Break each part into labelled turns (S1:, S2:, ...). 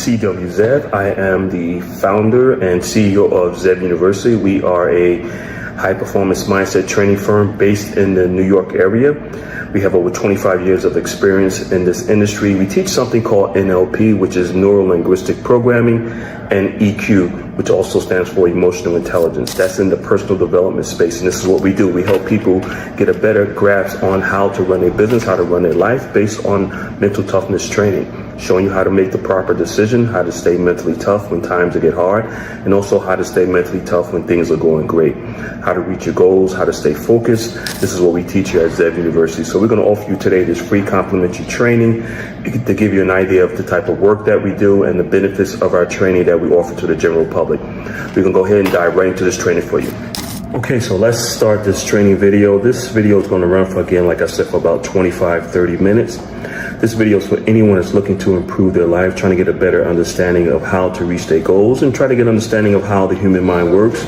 S1: C.W. Zev. I am the founder and CEO of Zev University. We are a high-performance mindset training firm based in the New York area. We have over 25 years of experience in this industry. We teach something called NLP, which is Neuro-Linguistic Programming, and EQ, which also stands for Emotional Intelligence. That's in the personal development space, and this is what we do. We help people get a better grasp on how to run a business, how to run their life based on mental toughness training, showing you how to make the proper decision, how to stay mentally tough when times get hard, and also how to stay mentally tough when things are going great, how to reach your goals, how to stay focused. This is what we teach here at Zev University. So we're going to offer you today this free complimentary training to give you an idea of the type of work that we do and the benefits of our training that we offer to the general public. We're going to go ahead and dive right into this training for you. Okay, so let's start this training video. This video is going to run for, again, like I said, for about 25-30 minutes. This video is for anyone that's looking to improve their life, trying to get a better understanding of how to reach their goals, and try to get an understanding of how the human mind works,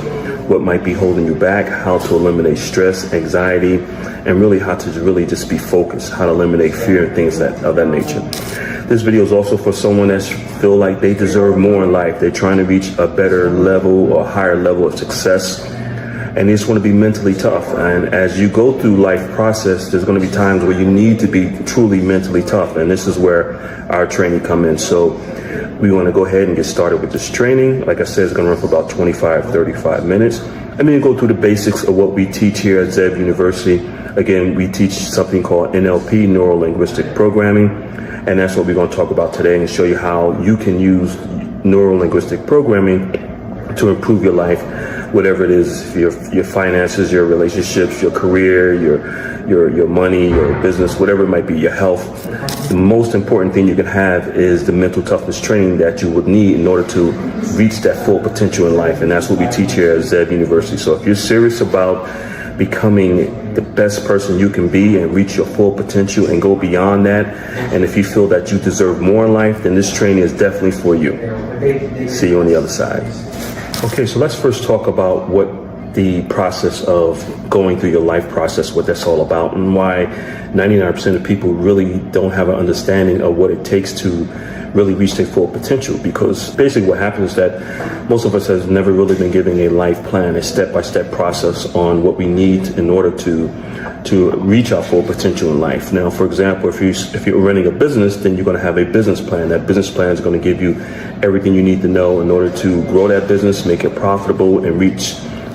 S1: what might be holding you back, how to eliminate stress, anxiety, and really how to really just be focused, how to eliminate fear and things of that nature. This video is also for someone that feel like they deserve more in life. They're trying to reach a better level or higher level of success, and they just want to be mentally tough. And as you go through life process, there's going to be times where you need to be truly mentally tough, and this is where our training come in. So we want to go ahead and get started with this training. Like I said, it's going to run for about 25-35 minutes. I'm going to go through the basics of what we teach here at Zev University. Again, we teach something called NLP, Neuro-Linguistic Programming, and that's what we're going to talk about today and show you how you can use Neuro-Linguistic Programming to improve your life, whatever it is, your finances, your relationships, your career, your money, your business, whatever it might be, your health. The most important thing you can have is the mental toughness training that you would need in order to reach that full potential in life. And that's what we teach here at Zev University. So if you're serious about becoming the best person you can be and reach your full potential and go beyond that, and if you feel that you deserve more in life, then this training is definitely for you. See you on the other side. Okay, so let's first talk about what the process of going through your life process, what that's all about, and why 99% of people really don't have an understanding of what it takes to really reach their full potential. Because basically what happens is that most of us has never really been given a life plan, a step-by-step process on what we need in order to reach our full potential in life. Now, for example, if you're running a business, then you're going to have a business plan. That business plan is going to give you everything you need to know in order to grow that business, make it profitable, and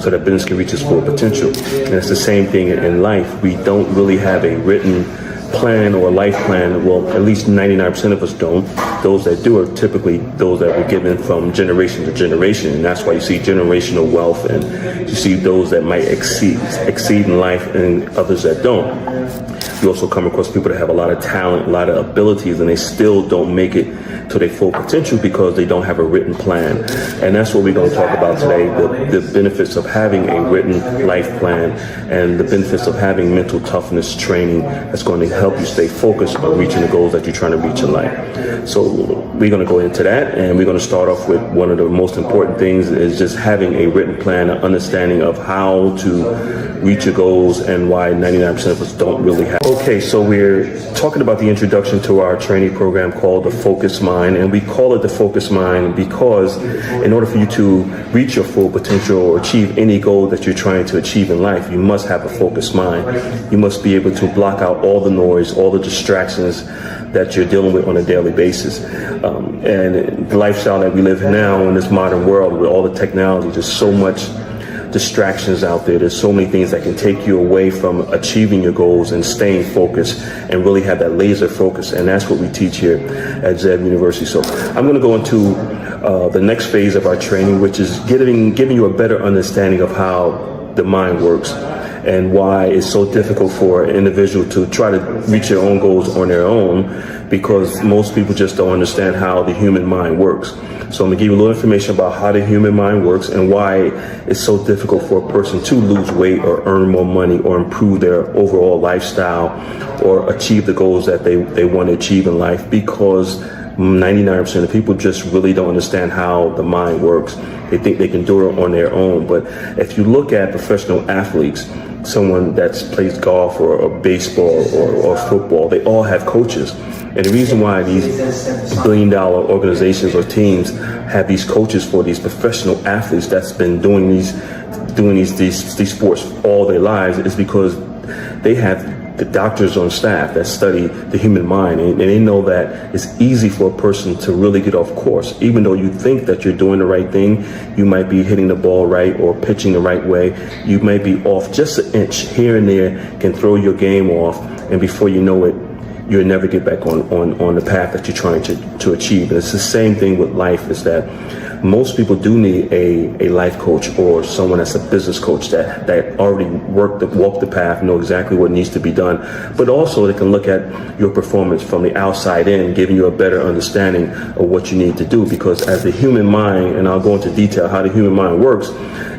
S1: so that business can reach its full potential. And it's the same thing in life. We don't really have a written plan or life plan. Well, at least 99% of us don't. Those that do are typically those that were given from generation to generation, and that's why you see generational wealth, and you see those that might exceed in life and others that don't. You also come across people that have a lot of talent, a lot of abilities, and they still don't make it to their full potential because they don't have a written plan. And that's what we're going to talk about today, the benefits of having a written life plan and the benefits of having mental toughness training that's going to help you stay focused on reaching the goals that you're trying to reach in life. So we're going to go into that, and we're going to start off with one of the most important things is just having a written plan, an understanding of how to reach your goals and why 99% of us don't really have. Okay, so we're talking about the introduction to our training program called the Focus Mind, and we call it the Focus Mind because in order for you to reach your full potential or achieve any goal that you're trying to achieve in life, you must have a focused mind. You must be able to block out all the noise, all the distractions that you're dealing with on a daily basis. And the lifestyle that we live in now in this modern world with all the technology, there's so much distractions out there. There's so many things that can take you away from achieving your goals and staying focused and really have that laser focus. And that's what we teach here at Zev University. So I'm going to go into the next phase of our training, which is giving you a better understanding of how the mind works and why it's so difficult for an individual to try to reach their own goals on their own, because most people just don't understand how the human mind works. So I'm going to give you a little information about how the human mind works and why it's so difficult for a person to lose weight or earn more money or improve their overall lifestyle or achieve the goals that they want to achieve in life, because 99% of people just really don't understand how the mind works. They think they can do it on their own. But if you look at professional athletes, someone that plays golf or baseball or football, they all have coaches. And the reason why these billion-dollar organizations or teams have these coaches for these professional athletes that's been doing these sports all their lives is because they have the doctors on staff that study the human mind, and they know that it's easy for a person to really get off course. Even though you think that you're doing the right thing, you might be hitting the ball right or pitching the right way, you might be off just an inch here and there, can throw your game off, and before you know it, you'll never get back on the path that you're trying to achieve. And it's the same thing with life, is that most people do need a life coach or someone that's a business coach that already walked the path, know exactly what needs to be done. But also they can look at your performance from the outside in, giving you a better understanding of what you need to do. Because as the human mind, and I'll go into detail how the human mind works,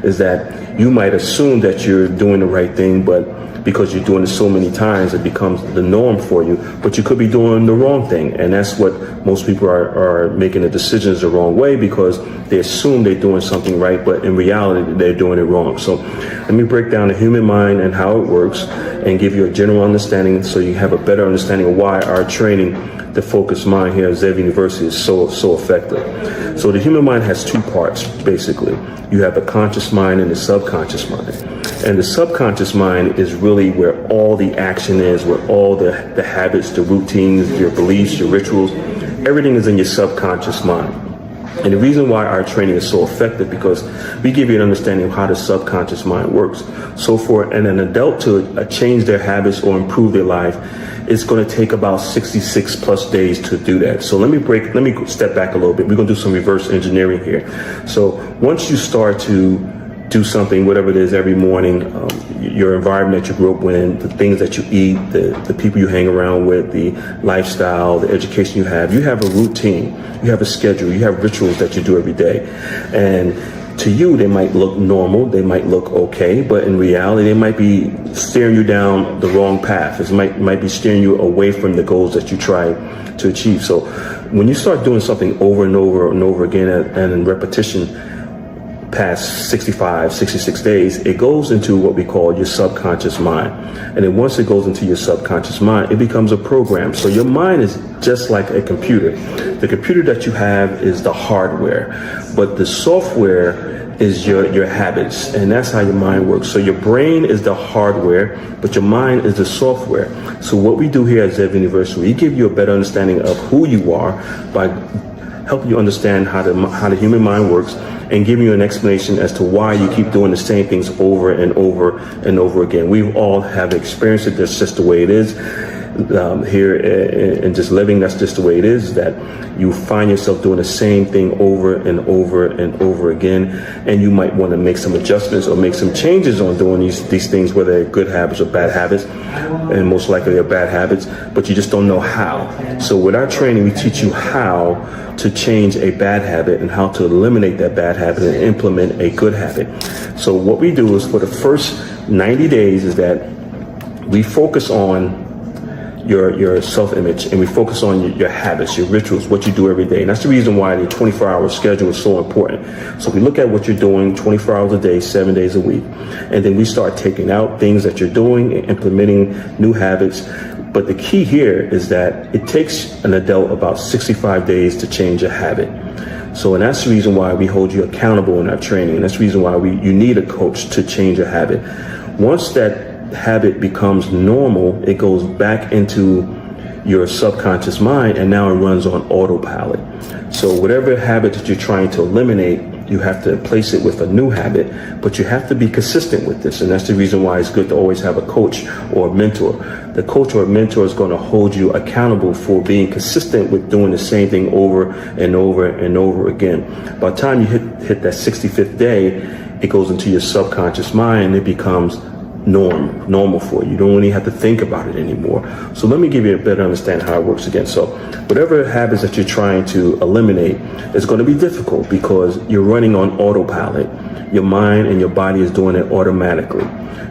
S1: is that you might assume that you're doing the right thing, but because you're doing it so many times, it becomes the norm for you, but you could be doing the wrong thing. And that's what most people are making the decisions the wrong way, because they assume they're doing something right, but in reality, they're doing it wrong. So let me break down the human mind and how it works and give you a general understanding so you have a better understanding of why our training, the focused mind here at Zev University, is so effective. So the human mind has two parts, basically. You have the conscious mind and the subconscious mind. And the subconscious mind is really where all the action is, where all the habits, the routines, your beliefs, your rituals, everything is in your subconscious mind. And the reason why our training is so effective, because we give you an understanding of how the subconscious mind works. So for an adult to change their habits or improve their life, it's going to take about 66 plus days to do that. So let me step back a little bit. We're going to do some reverse engineering here. So once you start to do something, whatever it is, every morning, your environment that you grew up in, the things that you eat, the people you hang around with, the lifestyle, the education you have a routine, you have a schedule, you have rituals that you do every day. And to you, they might look normal, they might look okay, but in reality, they might be steering you down the wrong path. It might be steering you away from the goals that you try to achieve. So when you start doing something over and over and over again and in repetition, past 65, 66 days, it goes into what we call your subconscious mind. And then once it goes into your subconscious mind, it becomes a program. So your mind is just like a computer. The computer that you have is the hardware, but the software is your habits, and that's how your mind works. So your brain is the hardware, but your mind is the software. So what we do here at Zev University, we give you a better understanding of who you are by helping you understand how the human mind works, and giving you an explanation as to why you keep doing the same things over and over and over again. We all have experienced it. That's just the way it is. Here and just living, that's just the way it is, that you find yourself doing the same thing over and over and over again, and you might want to make some adjustments or make some changes on doing these things, whether they're good habits or bad habits, and most likely they're bad habits, but you just don't know how. So with our training, we teach you how to change a bad habit and how to eliminate that bad habit and implement a good habit. So what we do is, for the first 90 days, is that we focus on your self-image, and we focus on your habits, your rituals, what you do every day. And that's the reason why the 24-hour schedule is so important. So we look at what you're doing 24 hours a day, 7 days a week, and then we start taking out things that you're doing and implementing new habits. But the key here is that it takes an adult about 65 days to change a habit. So, and that's the reason why we hold you accountable in our training. And that's the reason why you need a coach to change a habit. Once that habit becomes normal, it goes back into your subconscious mind, and now it runs on autopilot. So whatever habit that you're trying to eliminate, you have to replace it with a new habit, but you have to be consistent with this. And that's the reason why it's good to always have a coach or a mentor. The coach or mentor is going to hold you accountable for being consistent with doing the same thing over and over and over again. By the time you hit that 65th day, it goes into your subconscious mind, and it becomes normal for you. You don't really have to think about it anymore. So let me give you a better understanding how it works again. So whatever habits that you're trying to eliminate is going to be difficult, because you're running on autopilot. Your mind and your body is doing it automatically.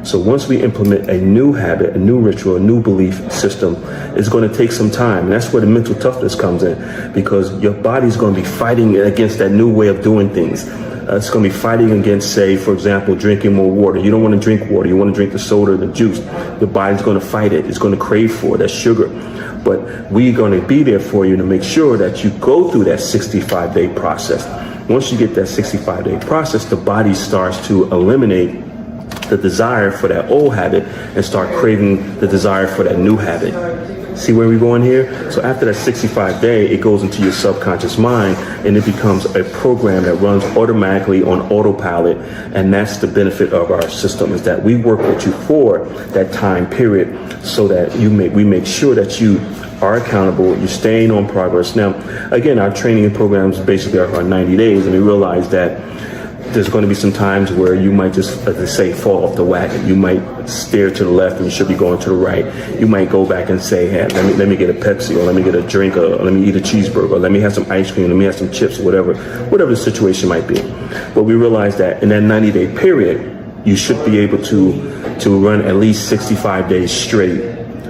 S1: So once we implement a new habit, a new ritual, a new belief system, it's going to take some time. And that's where the mental toughness comes in, because your body's going to be fighting against that new way of doing things. It's going to be fighting against, say, for example, drinking more water. You don't want to drink water. You want to drink the soda, the juice. The body's going to fight it. It's going to crave for it. That's sugar. But we're going to be there for you to make sure that you go through that 65-day process. Once you get that 65-day process, the body starts to eliminate the desire for that old habit and start craving the desire for that new habit. See where we're going here? So after that 65-day, it goes into your subconscious mind and it becomes a program that runs automatically on autopilot. And that's the benefit of our system, is that we work with you for that time period so that we make sure that you are accountable, you're staying on progress. Now, again, our training programs basically are 90 days, and we realize that there's going to be some times where you might just, as they say, fall off the wagon. You might steer to the left and you should be going to the right. You might go back and say, hey, let me get a Pepsi, or let me get a drink, or let me eat a cheeseburger, or let me have some ice cream, let me have some chips, or whatever the situation might be. But we realize that in that 90-day period, you should be able to run at least 65 days straight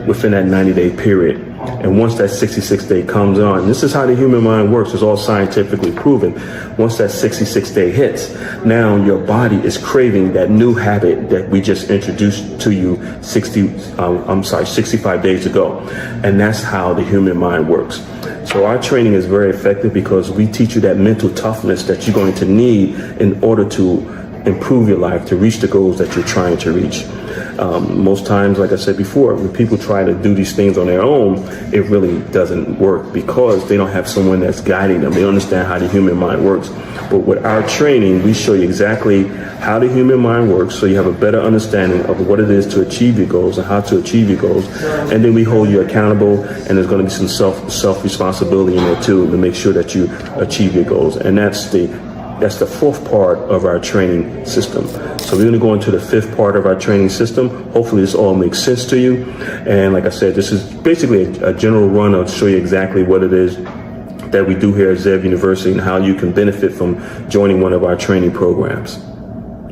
S1: within that 90-day period. And once that 66th day comes on, this is how the human mind works. It's all scientifically proven. Once that 66th day hits, now your body is craving that new habit that we just introduced to you 65 days ago. And that's how the human mind works. So our training is very effective because we teach you that mental toughness that you're going to need in order to improve your life, to reach the goals that you're trying to reach. Most times, like I said before, when people try to do these things on their own, it really doesn't work because they don't have someone that's guiding them. They don't understand how the human mind works. But with our training, we show you exactly how the human mind works, so you have a better understanding of what it is to achieve your goals and how to achieve your goals. And then we hold you accountable, and there's going to be some self-responsibility in there too to make sure that you achieve your goals. And that's the fourth part of our training system. So we're going to go into the fifth part of our training system. Hopefully this all makes sense to you. And like I said, this is basically a general run to show you exactly what it is that we do here at Zev University and how you can benefit from joining one of our training programs.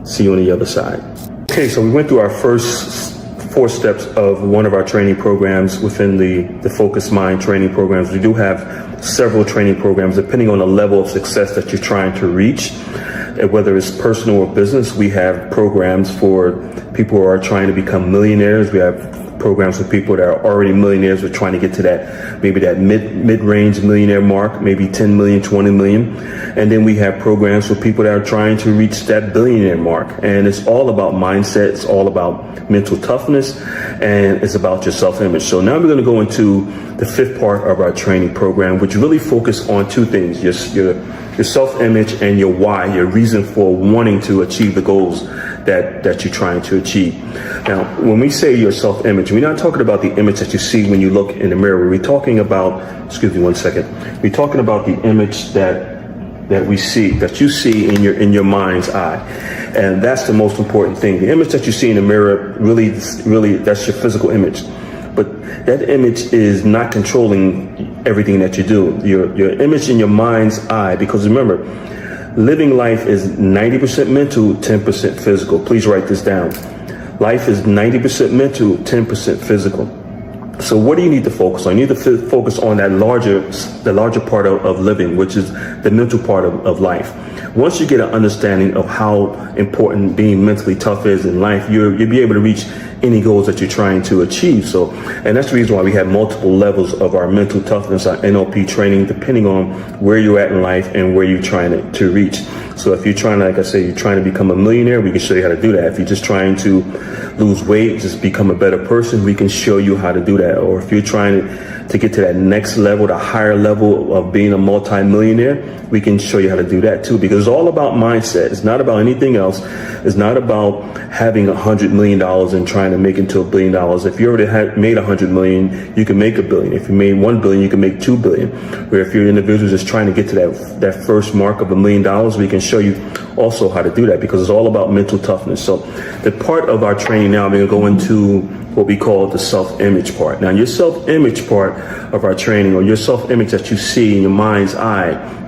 S1: See you on the other side. Okay, so we went through our first 4 steps of one of our training programs within the Focused Mind training programs. We do have several training programs depending on the level of success that you're trying to reach. Whether it's personal or business, we have programs for people who are trying to become millionaires. We have programs for people that are already millionaires. We're trying to get to that, maybe that mid-range millionaire mark, maybe 10 million, 20 million. And then we have programs for people that are trying to reach that billionaire mark. And it's all about mindset. It's all about mental toughness, and it's about your self-image. So now we're going to go into the fifth part of our training program, which really focus on 2 things, your self-image and your why, your reason for wanting to achieve the goals that you're trying to achieve. Now, when we say your self-image, we're not talking about the image that you see when you look in the mirror. We're talking about, excuse me one second, we're talking about the image that we see, that you see in your mind's eye. And that's the most important thing. The image that you see in the mirror, really, that's your physical image. But that image is not controlling everything that you do. Your image in your mind's eye, because remember, living life is 90% mental, 10% physical. Please write this down. Life is 90% mental, 10% physical. So what do you need to focus on? You need to focus on the larger part of living, which is the mental part of life. Once you get an understanding of how important being mentally tough is in life, you'll be able to reach any goals that you're trying to achieve. So, and that's the reason why we have multiple levels of our mental toughness, our NLP training, depending on where you're at in life and where you're trying to reach. So if you're trying to, like I say, you're trying to become a millionaire, we can show you how to do that. If you're just trying to lose weight, just become a better person, we can show you how to do that. Or if you're trying to get to that next level, the higher level of being a multi-millionaire, we can show you how to do that too, because it's all about mindset. It's not about anything else. It's not about having $100 million and trying to make it to $1 billion. If you already made $100 million, you can make $1 billion. If you made $1 billion, you can make $2 billion. Where if you're an individual just trying to get to that first mark of $1 million, we can show you also how to do that, because it's all about mental toughness. So the part of our training now, we're going to go into what we call the self-image part. Now, your self-image part of our training, or your self-image that you see in your mind's eye,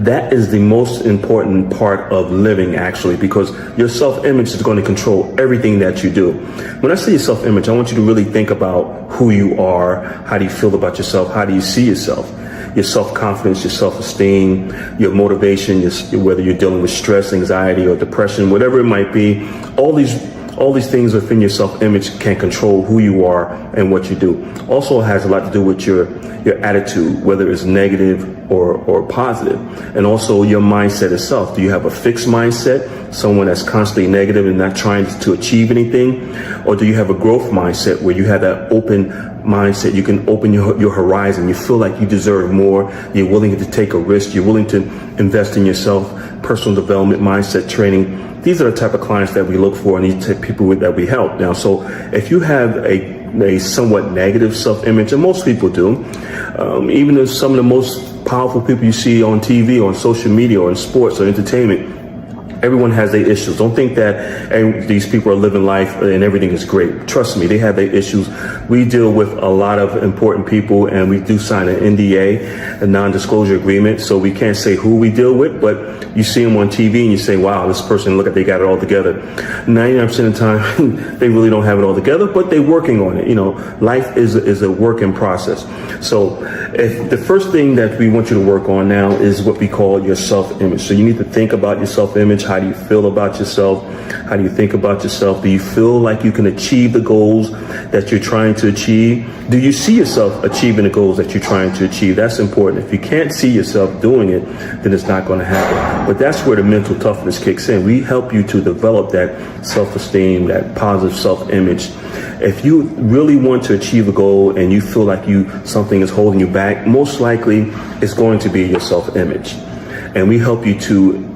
S1: that is the most important part of living, actually, because your self-image is going to control everything that you do. When I say your self-image, I want you to really think about who you are. How do you feel about yourself? How do you see yourself? your self-confidence, your self-esteem, your motivation, whether you're dealing with stress, anxiety, or depression, whatever it might be. All these things within your self-image can control who you are and what you do. Also has a lot to do with your attitude, whether it's negative or positive. And also your mindset itself. Do you have a fixed mindset, someone that's constantly negative and not trying to achieve anything? Or do you have a growth mindset where you have that open mindset? You can open your horizon. You feel like you deserve more. You're willing to take a risk. You're willing to invest in yourself. Personal development, mindset training. These are the type of clients that we look for and these type of people that we help. Now, so if you have a somewhat negative self-image, and most people do, even if some of the most powerful people you see on TV, on social media, or in sports or entertainment, everyone has their issues. Don't think that these people are living life and everything is great. Trust me, they have their issues. We deal with a lot of important people, and we do sign an NDA, a non-disclosure agreement, so we can't say who we deal with, but you see them on TV and you say, wow, this person, look at, they got it all together. 99% of the time, they really don't have it all together, but they're working on it. You know, life is a work in process. So if the first thing that we want you to work on now is what we call your self-image. So you need to think about your self-image. How do you feel about yourself? How do you think about yourself? Do you feel like you can achieve the goals that you're trying to achieve? Do you see yourself achieving the goals that you're trying to achieve? That's important. If you can't see yourself doing it, then it's not going to happen. But that's where the mental toughness kicks in. We help you to develop that self-esteem, that positive self-image. If you really want to achieve a goal and you feel like something is holding you back, most likely it's going to be your self-image. And we help you to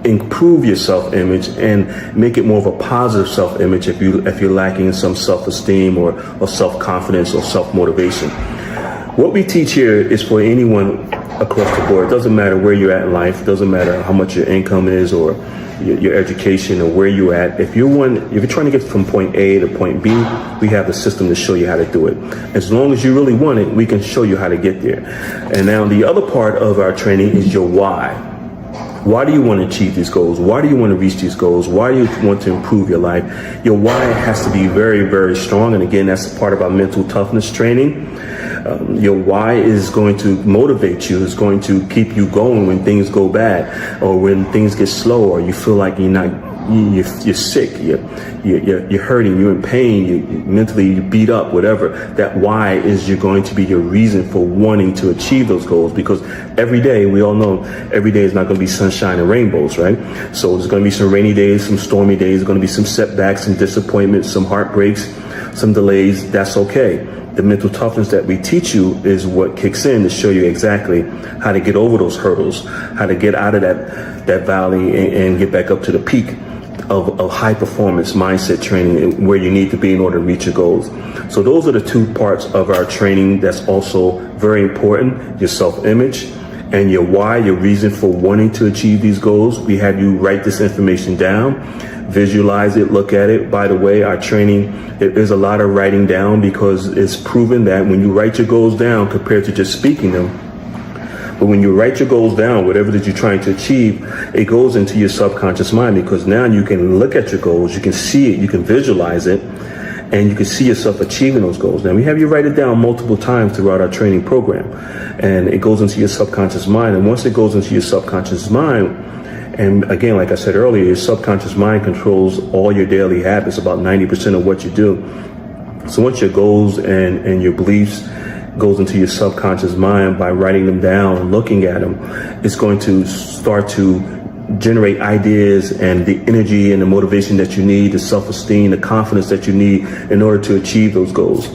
S1: improve your self-image and make it more of a positive self-image if you're lacking in some self-esteem or self-confidence or self-motivation. What we teach here is for anyone across the board. It doesn't matter where you're at in life. It doesn't matter how much your income is or your education or where you're at. If you're trying to get from point A to point B, we have the system to show you how to do it. As long as you really want it, we can show you how to get there. And now the other part of our training is your why. Why do you want to achieve these goals? Why do you want to reach these goals? Why do you want to improve your life? Your why has to be very, very strong. And again, that's part of our mental toughness training. Your why is going to motivate you. It's going to keep you going when things go bad or when things get slow or you feel like you're sick, you're hurting, you're in pain, you're mentally beat up, whatever. That why is going to be your reason for wanting to achieve those goals, because every day, we all know, every day is not going to be sunshine and rainbows, right? So there's going to be some rainy days, some stormy days, there's going to be some setbacks, some disappointments, some heartbreaks, some delays. That's okay. The mental toughness that we teach you is what kicks in to show you exactly how to get over those hurdles, how to get out of that valley and get back up to the peak of high performance mindset training where you need to be in order to reach your goals. So those are the two parts of our training that's also very important: your self-image and your why, your reason for wanting to achieve these goals. We have you write this information down, visualize it, look at it. By the way, our training, there's a lot of writing down because it's proven that when you write your goals down compared to just speaking them, but when you write your goals down, whatever that you're trying to achieve, it goes into your subconscious mind, because now you can look at your goals, you can see it, you can visualize it, and you can see yourself achieving those goals. Now, we have you write it down multiple times throughout our training program, and it goes into your subconscious mind. And once it goes into your subconscious mind, and again, like I said earlier, your subconscious mind controls all your daily habits, about 90% of what you do. So once your goals and your beliefs goes into your subconscious mind, by writing them down and looking at them, it's going to start to generate ideas and the energy and the motivation that you need, the self-esteem, the confidence that you need in order to achieve those goals.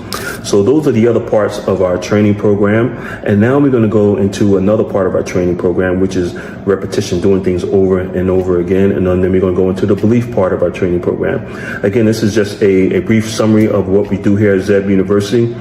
S1: So those are the other parts of our training program. And now we're going to go into another part of our training program, which is repetition, doing things over and over again. And then we're going to go into the belief part of our training program. Again, this is just a brief summary of what we do here at Zeb University.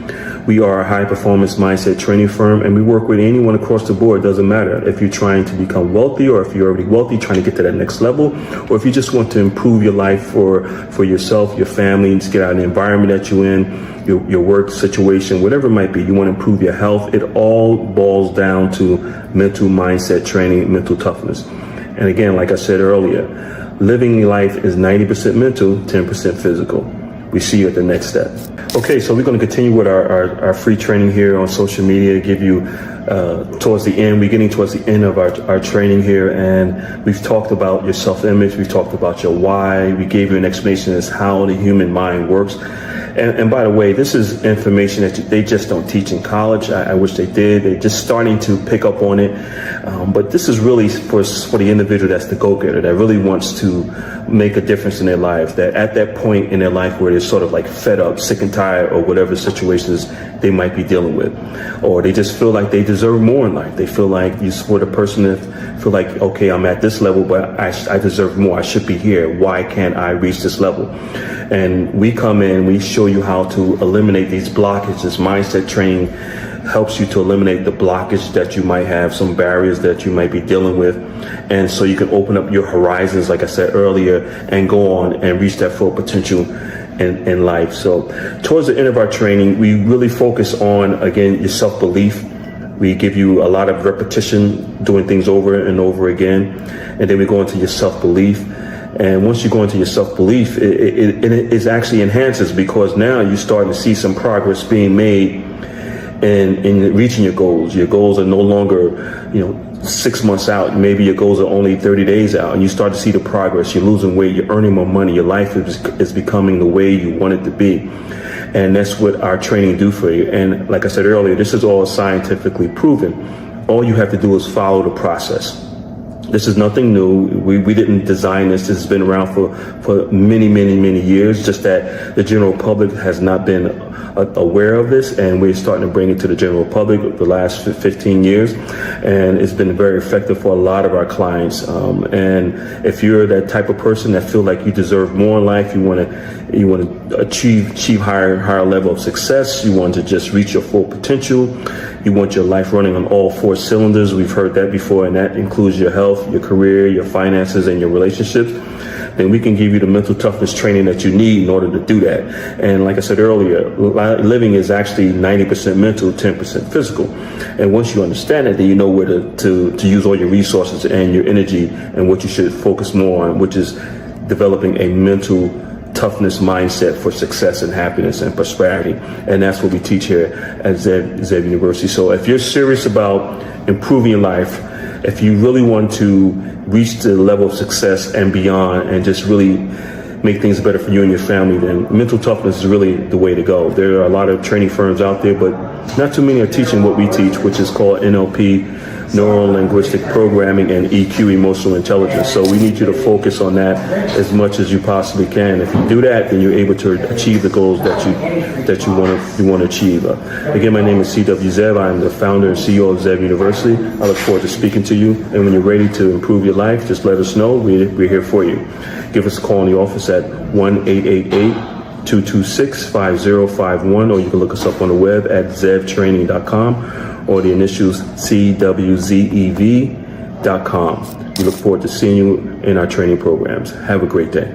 S1: We are a high-performance mindset training firm, and we work with anyone across the board. It doesn't matter if you're trying to become wealthy or if you're already wealthy, trying to get to that next level, or if you just want to improve your life for yourself, your family, and just get out of the environment that you're in, your work situation, whatever it might be. You want to improve your health. It all boils down to mental mindset training, mental toughness. And again, like I said earlier, living life is 90% mental, 10% physical. We see you at the next step. Okay, so we're going to continue with our free training here on social media, give you towards the end. We're getting towards the end of our training here, and we've talked about your self-image. We've talked about your why. We gave you an explanation as how the human mind works. And by the way, this is information that they just don't teach in college. I wish they did. They're just starting to pick up on it. But this is really for the individual that's the go-getter, that really wants to make a difference in their lives, that at that point in their life where they're sort of like fed up, sick and tired, or whatever situations they might be dealing with, or they just feel like they deserve more in life. They feel like you support a person that feel like, okay, I'm at this level, but I deserve more. I should be here. Why can't I reach this level? And we come in, we show you how to eliminate these blockages. Mindset training helps you to eliminate the blockage that you might have, some barriers that you might be dealing with. And so you can open up your horizons, like I said earlier, and go on and reach that full potential in life. So towards the end of our training, we really focus on, again, your self-belief. We give you a lot of repetition, doing things over and over again. And then we go into your self-belief. And once you go into your self-belief, it actually enhances, because now you're starting to see some progress being made in reaching your goals. Your goals are no longer, 6 months out. Maybe your goals are only 30 days out, and you start to see the progress. You're losing weight, you're earning more money, your life is becoming the way you want it to be. And that's what our training do for you. And like I said earlier, this is all scientifically proven. All you have to do is follow the process. This is nothing new. We didn't design this. This has been around for many, many, many years, just that the general public has not been aware of this, and we're starting to bring it to the general public the last 15 years, and it's been very effective for a lot of our clients. And if you're that type of person that feel like you deserve more in life, you want to achieve higher level of success, you want to just reach your full potential, you want your life running on all 4 cylinders. We've heard that before, and that includes your health, your career, your finances, and your relationships. Then we can give you the mental toughness training that you need in order to do that. And like I said earlier, living is actually 90% mental, 10% physical. And once you understand that, then you know where to use all your resources and your energy, and what you should focus more on, which is developing a mental toughness mindset for success and happiness and prosperity. And that's what we teach here at Zev University. So if you're serious about improving your life, if you really want to reach the level of success and beyond, and just really make things better for you and your family, then mental toughness is really the way to go. There are a lot of training firms out there, but not too many are teaching what we teach, which is called NLP, Neuro-Linguistic Programming, and EQ, Emotional Intelligence. So we need you to focus on that as much as you possibly can. If you do that, then you're able to achieve the goals that you want to achieve. Again, my name is C.W. Zev. I'm the founder and CEO of Zev University. I look forward to speaking to you. And when you're ready to improve your life, just let us know. We're here for you. Give us a call in the office at 1-888-226-5051, or you can look us up on the web at zevtraining.com, or the initials CWZEV.com. We look forward to seeing you in our training programs. Have a great day.